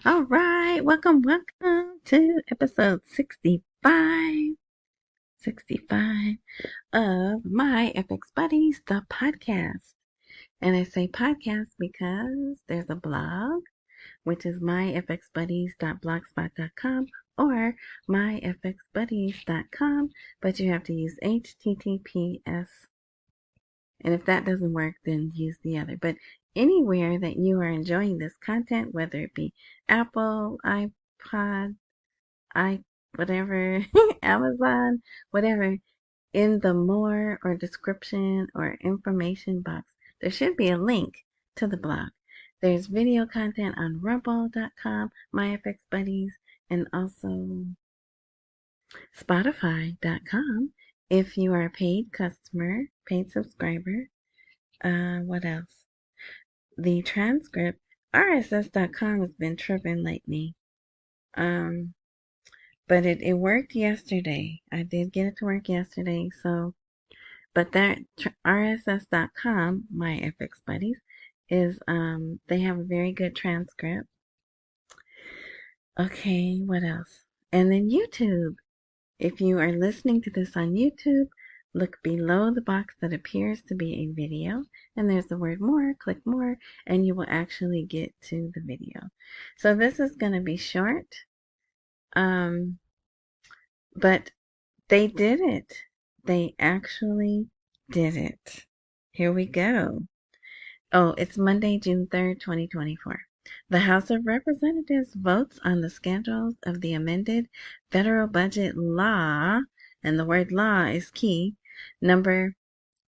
All right, welcome to episode 65 of My FX Buddies, the podcast. And I say podcast because there's a blog, which is myfxbuddies.blogspot.com or myfxbuddies.com, but you have to use HTTPS. And if that doesn't work, then use the other. But anywhere that you are enjoying this content, whether it be Apple, iPod, whatever, Amazon, whatever, in the more or description or information box, there should be a link to the blog. There's video content on rumble.com, myfxbuddies, and also spotify.com if you are a paid customer, paid subscriber. What else? The transcript, RSS.com has been tripping lately. But it worked yesterday. I did get it to work yesterday. So, but that RSS.com, my FX buddies, is they have a very good transcript. Okay, what else? And then YouTube. If you are listening to this on YouTube, look below the box that appears to be a video, and there's the word more, click more, and you will actually get to the video. So this is going to be short, but they did it. They actually did it. Here we go. Oh, it's Monday, June 3rd, 2024. The House of Representatives votes on the schedules of the amended federal budget law, and the word law is key, number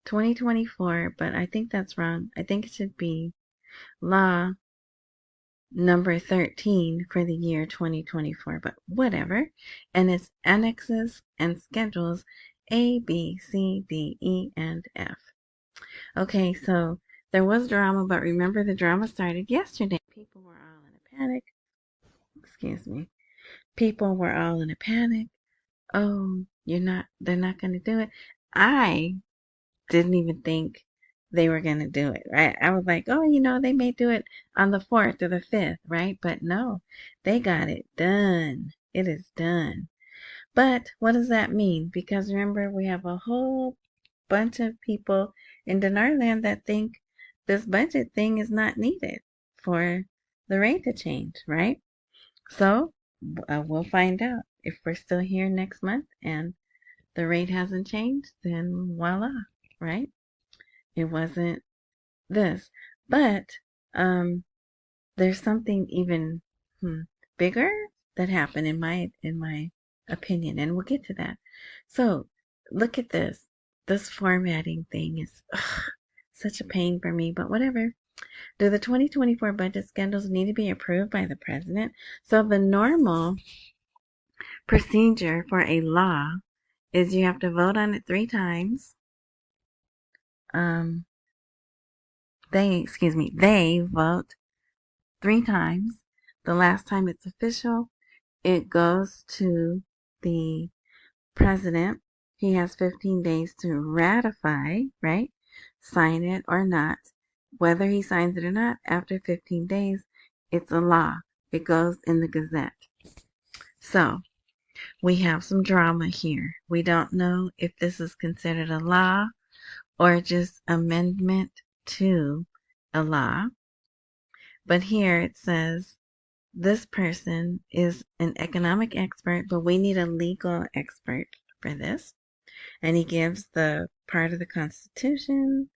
2024, but I think that's wrong. I think it should be law number 13 for the year 2024, but whatever. And it's annexes and schedules A, B, C, D, E, and F. Okay, so there was drama, but remember the drama started yesterday. People were all in a panic. Excuse me. People were all in a panic. Oh, they're not going to do it. I didn't even think they were going to do it, right? I was like, oh, they may do it on the 4th or the 5th, right? But no, they got it done. It is done. But what does that mean? Because remember, we have a whole bunch of people in Dinar land that think this budget thing is not needed for the rate to change, right? So we'll find out. If we're still here next month and the rate hasn't changed, then voila, right? It wasn't this. But there's something even bigger that happened in my opinion, and we'll get to that. So look at this. This formatting thing is such a pain for me, but whatever. Do the 2024 budget schedules need to be approved by the president? So the normal procedure for a law is you have to vote on it 3 times. They vote 3 times. The last time it's official, it goes to the president. He has 15 days to ratify, right? Sign it or not. Whether he signs it or not, after 15 days, it's a law. It goes in the Gazette. So, we have some drama here. We don't know if this is considered a law or just amendment to a law. But here it says, this person is an economic expert, but we need a legal expert for this. And he gives the part of the Constitution.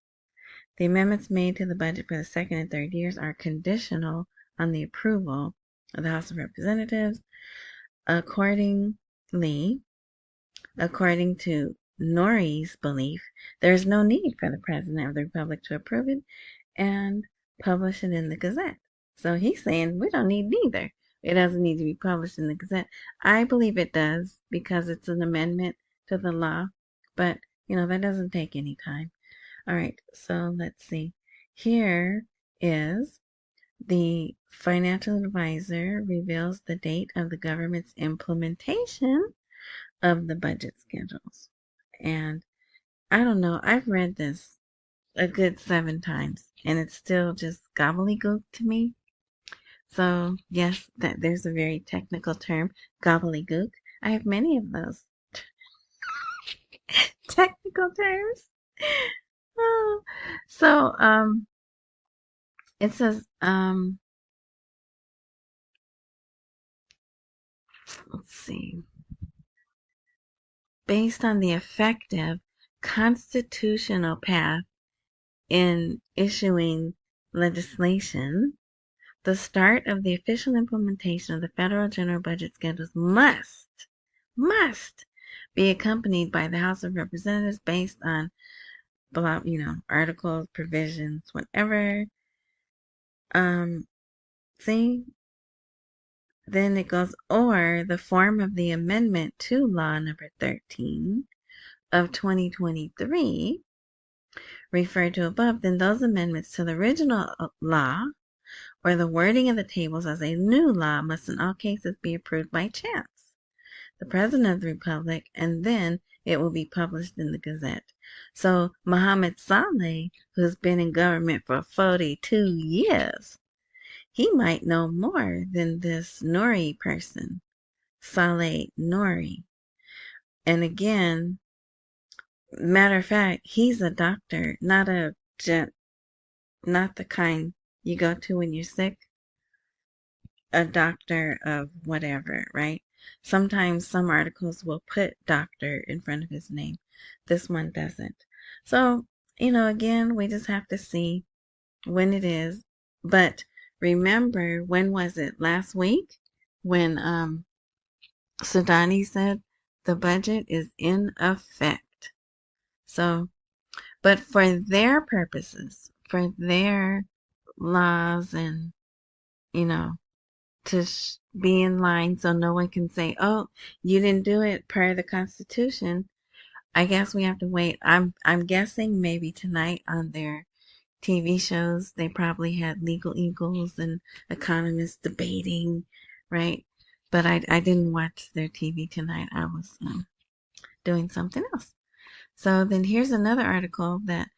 The amendments made to the budget for the second and third years are conditional on the approval of the House of Representatives. According to Nori's belief, there is no need for the President of the Republic to approve it and publish it in the Gazette. So he's saying we don't need neither. It doesn't need to be published in the Gazette. I believe it does because it's an amendment to the law, but that doesn't take any time. All right, so let's see. Here is the financial advisor reveals the date of the government's implementation of the budget schedules. And I don't know, I've read this a good 7 times and it's still just gobbledygook to me. So, yes, there's a very technical term, gobbledygook. I have many of those technical terms. Oh. So, it says, let's see, based on the effective constitutional path in issuing legislation, the start of the official implementation of the federal general budget schedules must be accompanied by the House of Representatives based on blah, articles, provisions, whatever. See, then it goes, or the form of the amendment to law number 13 of 2023 referred to above, then those amendments to the original law or the wording of the tables as a new law must in all cases be approved by chance, the President of the Republic, and then it will be published in the Gazette. So Muhammad Salih, who's been in government for 42 years, he might know more than this Nouri person, Saleh Nouri. And again, matter of fact, he's a doctor, not not the kind you go to when you're sick, a doctor of whatever, right? Sometimes some articles will put doctor in front of his name. This one doesn't. So, again, we just have to see when it is. But remember, when was it? Last week? When Sudani said the budget is in effect. So, but for their purposes, for their laws and, to be in line so no one can say, oh, you didn't do it per the Constitution. I guess we have to wait. I'm guessing maybe tonight on their TV shows, they probably had legal eagles and economists debating, right? But I didn't watch their TV tonight. I was doing something else. So then here's another article that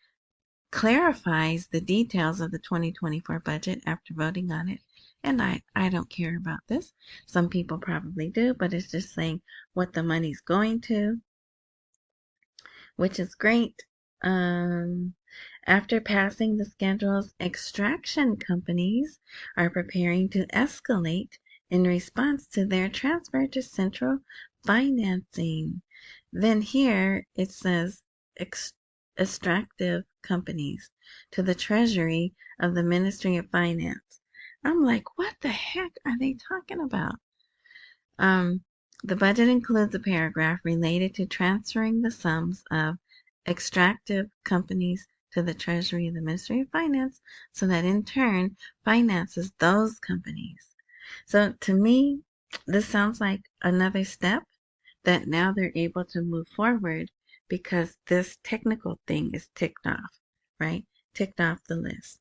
clarifies the details of the 2024 budget after voting on it. And I don't care about this. Some people probably do, but it's just saying what the money's going to, which is great. After passing the schedules, extraction companies are preparing to escalate in response to their transfer to central financing. Then here it says extractive companies to the Treasury of the Ministry of Finance. I'm like, what the heck are they talking about? The budget includes a paragraph related to transferring the sums of extractive companies to the Treasury of the Ministry of Finance so that in turn finances those companies. So to me, this sounds like another step that now they're able to move forward because this technical thing is ticked off, right? Ticked off the list.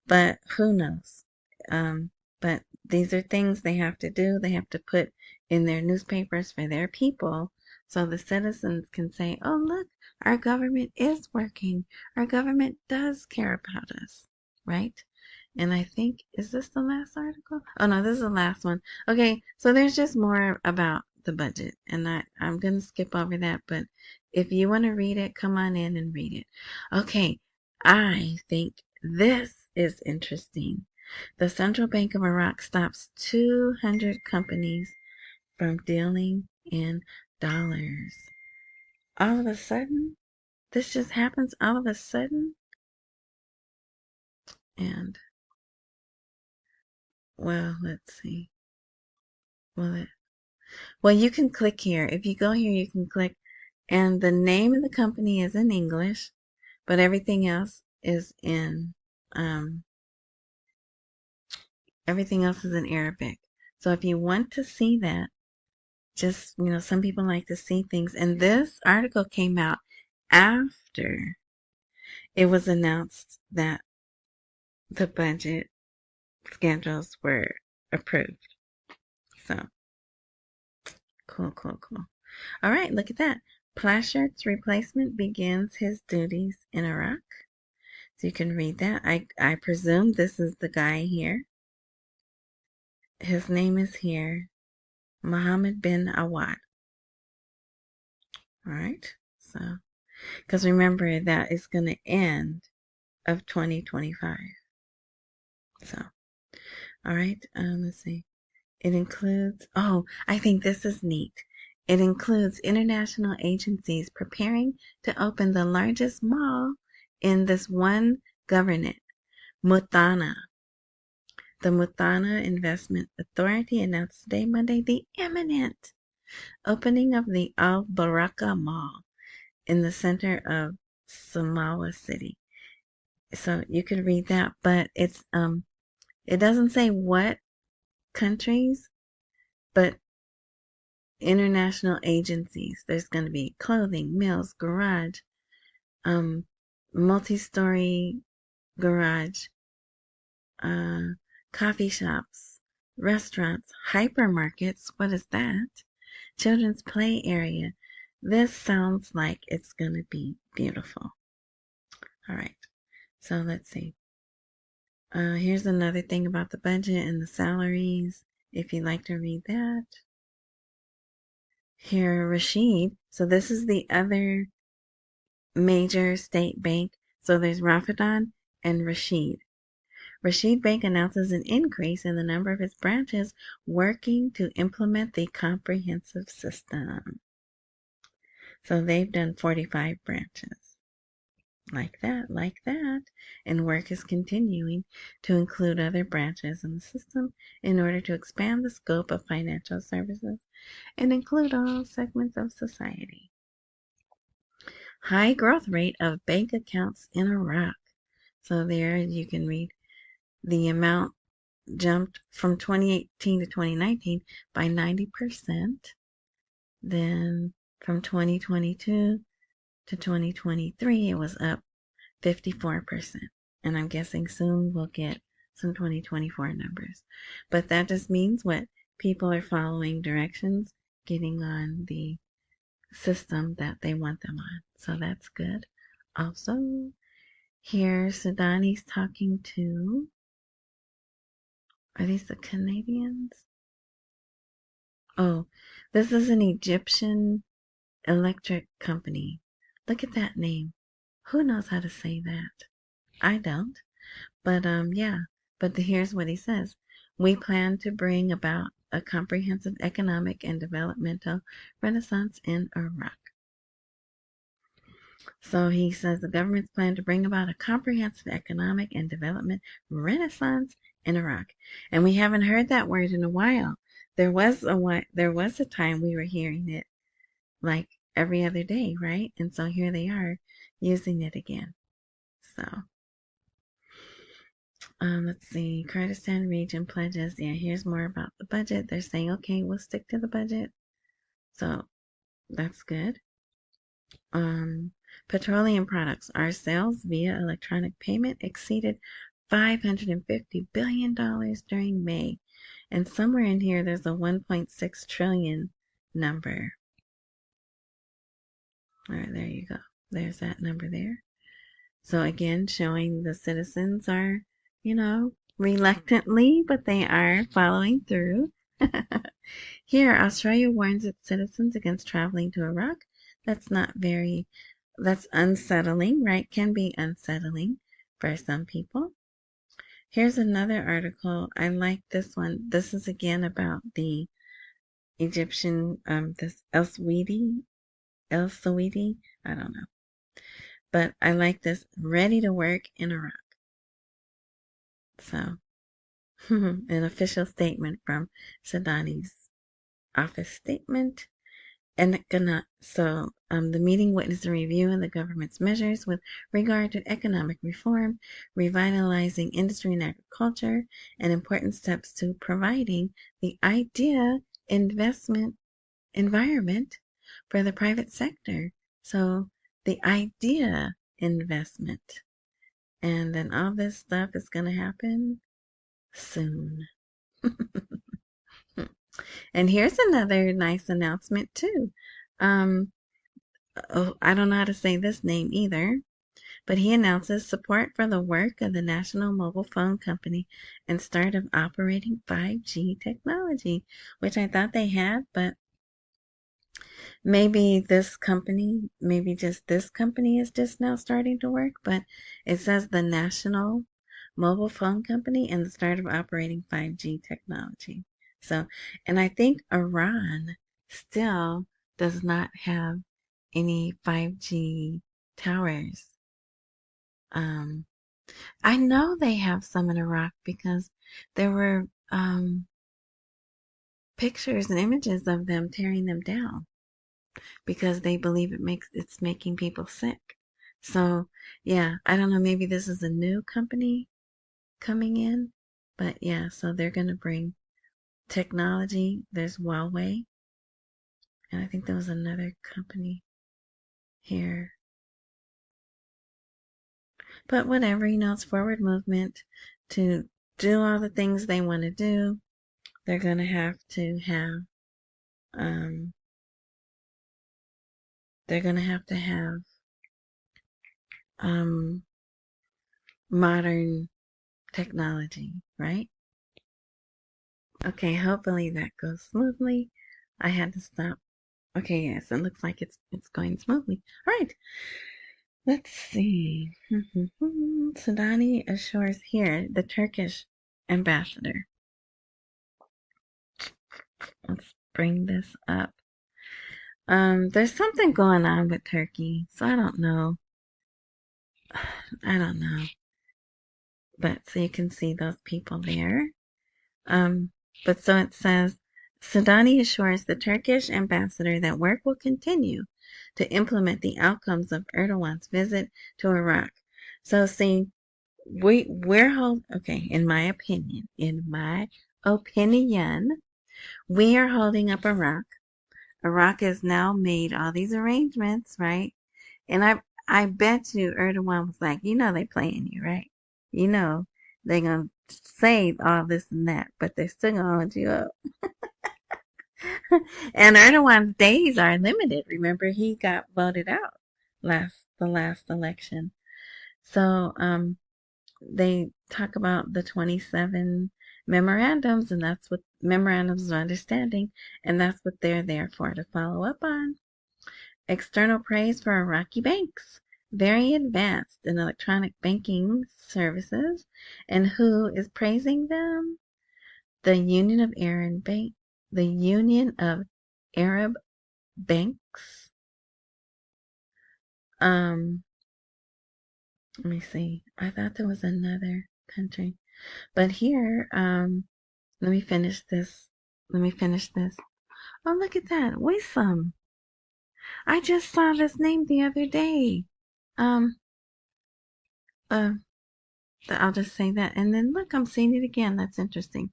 But who knows? But these are things they have to do. They have to put in their newspapers for their people so the citizens can say, oh, look, our government is working. Our government does care about us, right? And I think, is this the last article? Oh, no, this is the last one. Okay, so there's just more about the budget, and I'm going to skip over that, but if you want to read it, come on in and read it. Okay, I think this is interesting. The Central Bank of Iraq stops 200 companies from dealing in dollars. All of a sudden, this just happens all of a sudden, and, well, let's see. Well, you can click here. If you go here, you can click, and the name of the company is in English, but everything else is in Arabic. So if you want to see that, just, some people like to see things. And this article came out after it was announced that the budget schedules were approved. So, cool. All right, look at that. Plashart's replacement begins his duties in Iraq. So you can read that. I presume this is the guy here. His name is here, Muhammad bin Awad. All right. So, because remember that it's going to end of 2025. So, all right. Let's see. It includes, I think this is neat. It includes international agencies preparing to open the largest mall in this one governorate, Muthanna. The Muthanna Investment Authority announced today, Monday, the imminent opening of the Al-Baraka Mall in the center of Samawa City. So you could read that, but it doesn't say what countries, but international agencies. There's going to be clothing, mills, garage, multi-story garage, coffee shops, restaurants, hypermarkets. What is that? Children's play area. This sounds like it's going to be beautiful. All right. So let's see. Here's another thing about the budget and the salaries, if you'd like to read that. Here, Rashid. So this is the other major state bank. So there's Rafidan and Rashid. Rashid Bank announces an increase in the number of its branches working to implement the comprehensive system. So they've done 45 branches. Like that. And work is continuing to include other branches in the system in order to expand the scope of financial services and include all segments of society. High growth rate of bank accounts in Iraq. So there you can read the amount jumped from 2018 to 2019 by 90%. Then from 2022 to 2023, it was up 54%. And I'm guessing soon we'll get some 2024 numbers. But that just means what people are following directions, getting on the system that they want them on. So that's good. Also, here Sudani's talking to, are these the Canadians? Oh, this is an Egyptian electric company. Look at that name. Who knows how to say that? I don't. But yeah. But here's what he says. We plan to bring about a comprehensive economic and developmental renaissance in Iraq. So he says the government's plan to bring about a comprehensive economic and development renaissance in Iraq. And we haven't heard that word in a while. There was a time we were hearing it like every other day, right? And so here they are using it again. So let's see. Kurdistan region pledges. Yeah, here's more about the budget. They're saying, okay, we'll stick to the budget. So that's good. Petroleum products. Our sales via electronic payment exceeded $550 billion during May. And somewhere in here, there's a 1.6 trillion number. All right, there you go. There's that number there. So again, showing the citizens are, reluctantly, but they are following through. Here, Australia warns its citizens against traveling to Iraq. That's unsettling, right? Can be unsettling for some people. Here's another article. I like this one. This is again about the Egyptian, this El-Sawidi, I don't know. But I like this, ready to work in Iraq. So, an official statement from Sudani's office statement. The meeting witnessed a review of the government's measures with regard to economic reform, revitalizing industry and agriculture, and important steps to providing the ideal investment environment for the private sector. So the idea investment. And then all this stuff is going to happen soon. And here's another nice announcement too. I don't know how to say this name either, But he announces support for the work of the national mobile phone company and start of operating 5G technology, which I thought they had, but maybe just this company is just now starting to work, but it says the national mobile phone company and the start of operating 5G technology. So, and I think Iran still does not have any 5G towers. I know they have some in Iraq because there were pictures and images of them tearing them down because they believe it's making people sick. So yeah, I don't know, maybe this is a new company coming in, but yeah, so they're gonna bring technology. There's Huawei, and I think there was another company here. But whatever, it's forward movement to do all the things they want to do. They're gonna have to have um they're gonna have to have um modern technology, right? Okay, hopefully that goes smoothly. I had to stop. Okay, yes, it looks like it's going smoothly. All right, let's see. Sudani assures here the Turkish ambassador. Let's bring this up. There's something going on with Turkey, so I don't know. I don't know. But so you can see those people there. But so it says, Sudani assures the Turkish ambassador that work will continue to implement the outcomes of Erdogan's visit to Iraq. So see, okay, in my opinion, we are holding up Iraq. Iraq has now made all these arrangements, right? And I bet you Erdogan was like, they playing you, right? They're gonna say all this and that, but they're still gonna hold you up. And Erdogan's days are limited. Remember, he got voted out the last election. So they talk about the 27 memorandums, and that's what memorandums of understanding, and that's what they're there for, to follow up on. External praise for Iraqi banks, very advanced in electronic banking services, and who is praising them? The Union of Arab Banks. Let me see. I thought there was another country. But here, let me finish this. Oh, look at that. Wissam. I just saw this name the other day. Um, uh, I'll just say that. And then look, I'm seeing it again. That's interesting.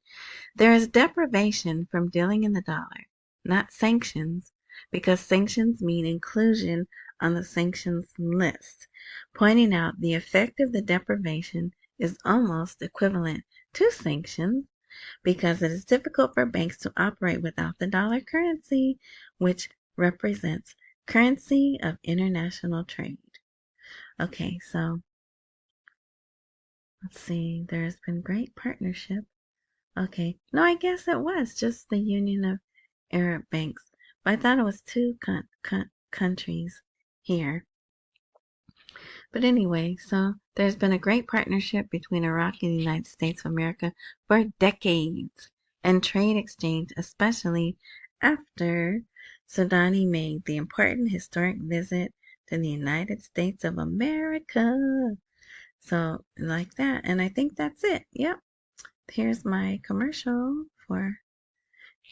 There is deprivation from dealing in the dollar, not sanctions, because sanctions mean inclusion on the sanctions list, pointing out the effect of the deprivation is almost equivalent to sanctions because it is difficult for banks to operate without the dollar currency, which represents currency of international trade. Okay, so let's see. There's been great partnership. Okay. No, I guess it was just the Union of Arab Banks. But I thought it was two countries here. But anyway, so there's been a great partnership between Iraq and the United States of America for decades, and trade exchange, especially after Sudani made the important historic visit to the United States of America. So, like that. And I think that's it. Yep. Here's my commercial for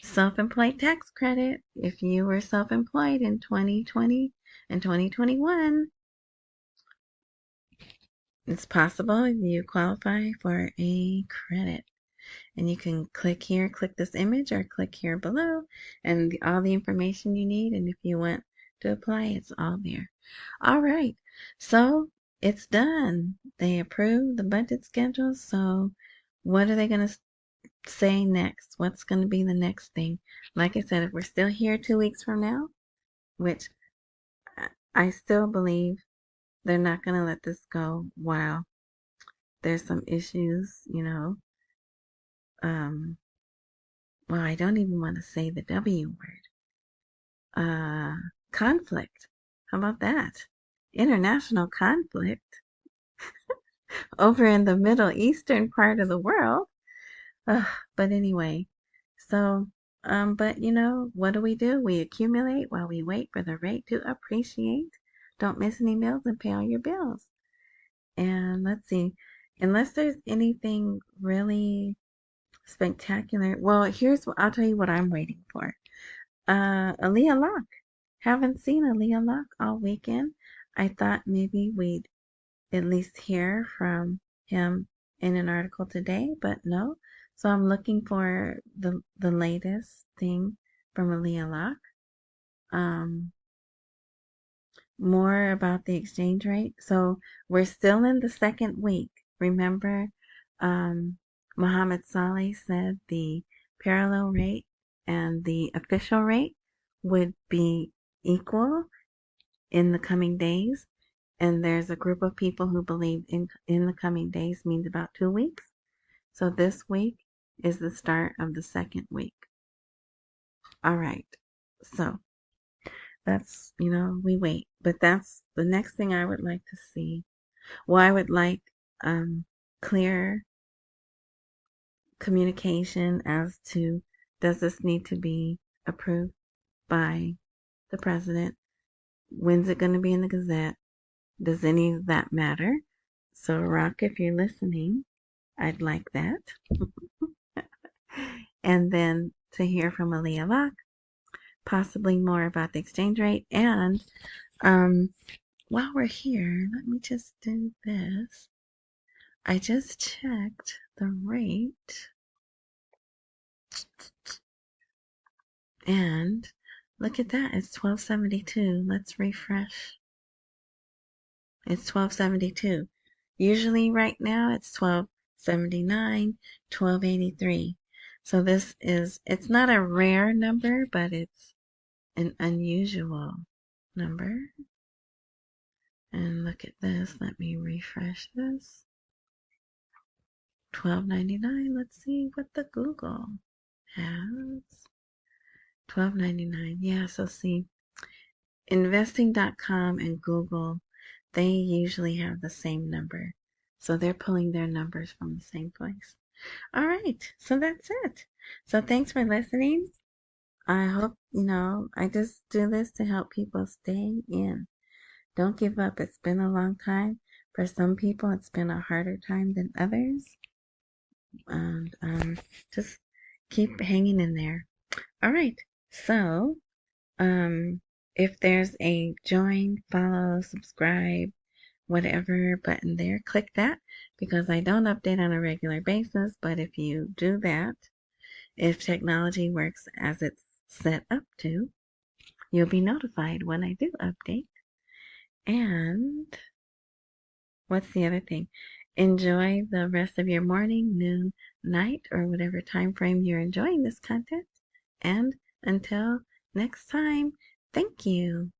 self-employed tax credit. If you were self-employed in 2020 and 2021, it's possible you qualify for a credit. And you can click here, click this image, or click here below, and all the information you need. And if you want to apply, it's all there. All right, so it's done. They approved the budget schedule. So what are they going to say next? What's going to be the next thing? Like I said, if we're still here 2 weeks from now, which I still believe they're not going to let this go while there's some issues, Um, well, I don't even want to say the W word. Conflict. How about that? International conflict over in the Middle Eastern part of the world. But anyway, so, but what do? We accumulate while we wait for the rate to appreciate. Don't miss any meals and pay all your bills. And let's see, unless there's anything really spectacular. Well, I'll tell you what I'm waiting for. Aaliyah Locke. Haven't seen Aaliyah Locke all weekend. I thought maybe we'd at least hear from him in an article today, but no. So I'm looking for the latest thing from Aaliyah Locke. More about the exchange rate. So we're still in the second week. Remember, Muhammad Salih said the parallel rate and the official rate would be equal in the coming days. And there's a group of people who believe in the coming days means about 2 weeks. So this week is the start of the second week. All right. So that's, we wait. But that's the next thing I would like to see. Well, I would like clear communication as to, does this need to be approved by the president? When's it going to be in the Gazette? Does any of that matter? So, Rock, if you're listening, I'd like that. And then to hear from Aaliyah Locke, possibly more about the exchange rate. And while we're here, let me just do this. I just checked the rate. And look at that. It's 1272. Let's refresh. It's 1272. Usually right now it's 1279, 1283. So it's not a rare number, but it's an unusual number. And look at this. Let me refresh this. 1299. Let's see what the Google has. 1299. Yeah, so see, investing.com and Google, they usually have the same number. So they're pulling their numbers from the same place. All right, so that's it. So thanks for listening. I hope, I just do this to help people stay in. Don't give up. It's been a long time. For some people, it's been a harder time than others. And just keep hanging in there. All right, so if there's a join, follow, subscribe, whatever button there, click that, because I don't update on a regular basis. But if you do that, if technology works as it's set up to, you'll be notified when I do update. And what's the other thing? Enjoy the rest of your morning, noon, night, or whatever time frame you're enjoying this content. And until next time, thank you.